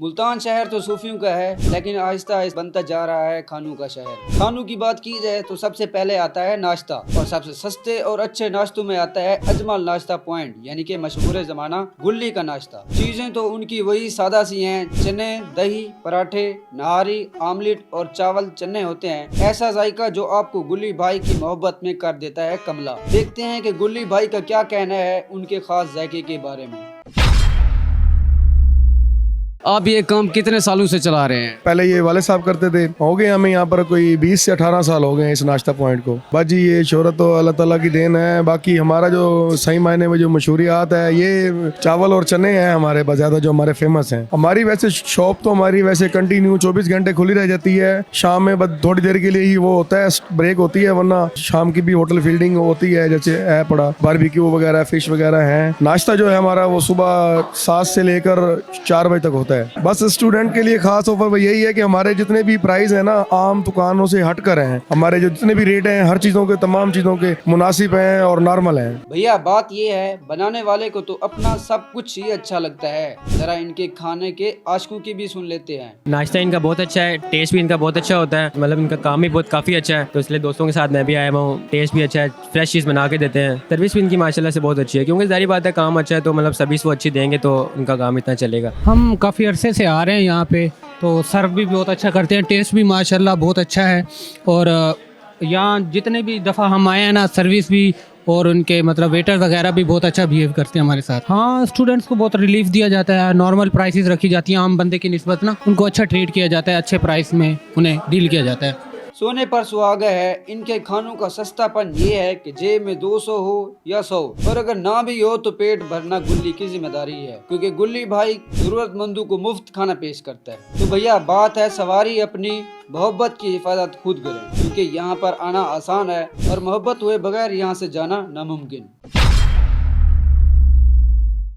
मुल्तान शहर तो सूफियों का है, लेकिन आहिस्ता आहिस्ता बनता जा रहा है खानों का शहर। खानों की बात की जाए तो सबसे पहले आता है नाश्ता, और सबसे सस्ते और अच्छे नाश्तों में आता है अजमल नाश्ता पॉइंट, यानी कि मशहूर जमाना गुल्ली का नाश्ता। चीजें तो उनकी वही सादा सी हैं, चने, दही, पराठे, नहारी, आमलेट और चावल चने होते हैं। ऐसा जायका जो आपको गुल्ली भाई की मोहब्बत में कर देता है कमला। देखते हैं कि गुल्ली भाई का क्या कहना है उनके खास जायके के बारे में। आप ये काम कितने सालों से चला रहे हैं? पहले ये वाले साहब करते थे, हो गए हमें यहाँ पर कोई 20 से 18 साल हो गए इस नाश्ता पॉइंट को। बस जी ये शोहरत तो अल्लाह ताला की देन है। बाकी हमारा जो सही मायने में जो मशहूरियात है ये चावल और चने हैं हमारे पास ज्यादा, जो हमारे फेमस हैं। हमारी वैसे शॉप तो हमारी वैसे कंटिन्यू 24 घंटे खुली रह जाती है। शाम में बस थोड़ी देर के लिए ही वो होता है, ब्रेक होती है, वरना शाम की भी होटल फील्डिंग होती है, जैसे है पड़ा बारबेक्यू वगैरह, फिश वगैरह है। नाश्ता जो है हमारा वो सुबह 7 से लेकर 4 बजे तक होता है। बस स्टूडेंट के लिए खास ऑफर यही है कि हमारे जितने भी प्राइस है ना आम दुकानों से हट कर हैं। हमारे जो जितने भी रेट हैं हर चीजों के, तमाम चीजों के मुनासिब हैं और नॉर्मल हैं। भैया बात ये है, बनाने वाले को तो अपना सब कुछ ही अच्छा लगता है। जरा इनके खाने के आशिकों की भी सुन लेते हैं। नाश्ता इनका बहुत अच्छा है, टेस्ट भी इनका बहुत अच्छा होता है, मतलब इनका काम भी बहुत काफ़ी अच्छा है। तो इसलिए दोस्तों के साथ मैं भी आया हुआ हूँ। टेस्ट भी अच्छा है, फ्रेश चीज़ बना के देते हैं। सर्विस भी इनकी माशाल्लाह से बहुत अच्छी है, क्योंकि जारी बात है काम अच्छा है तो मतलब सर्विस वो अच्छी देंगे तो उनका काम इतना चलेगा। हम काफ़ी अरसे से आ रहे हैं यहाँ पे, तो सर्व भी बहुत अच्छा करते हैं, टेस्ट भी माशाल्लाह बहुत अच्छा है। और यहाँ जितने भी दफ़ा हम आए हैं ना, सर्विस भी और उनके मतलब वेटर वगैरह भी बहुत अच्छा बिहेव करते हैं हमारे साथ। हाँ, स्टूडेंट्स को बहुत रिलीफ दिया जाता है, नॉर्मल प्राइसेस रखी जाती हैं आम बंदे की निस्बत ना, उनको अच्छा ट्रीट किया जाता है, अच्छे प्राइस में उन्हें डील किया जाता है। सोने पर सुहागा है। इनके खानों का सस्तापन ये है कि जेब में 200 हो या 100, और अगर ना भी हो तो पेट भरना गुल्ली की जिम्मेदारी है, क्योंकि गुल्ली भाई जरूरतमंदों को मुफ्त खाना पेश करता है। तो भैया बात है सवारी अपनी मोहब्बत की हिफाजत खुद करें, क्योंकि यहाँ पर आना आसान है और मोहब्बत हुए बगैर यहाँ से जाना नामुमकिन।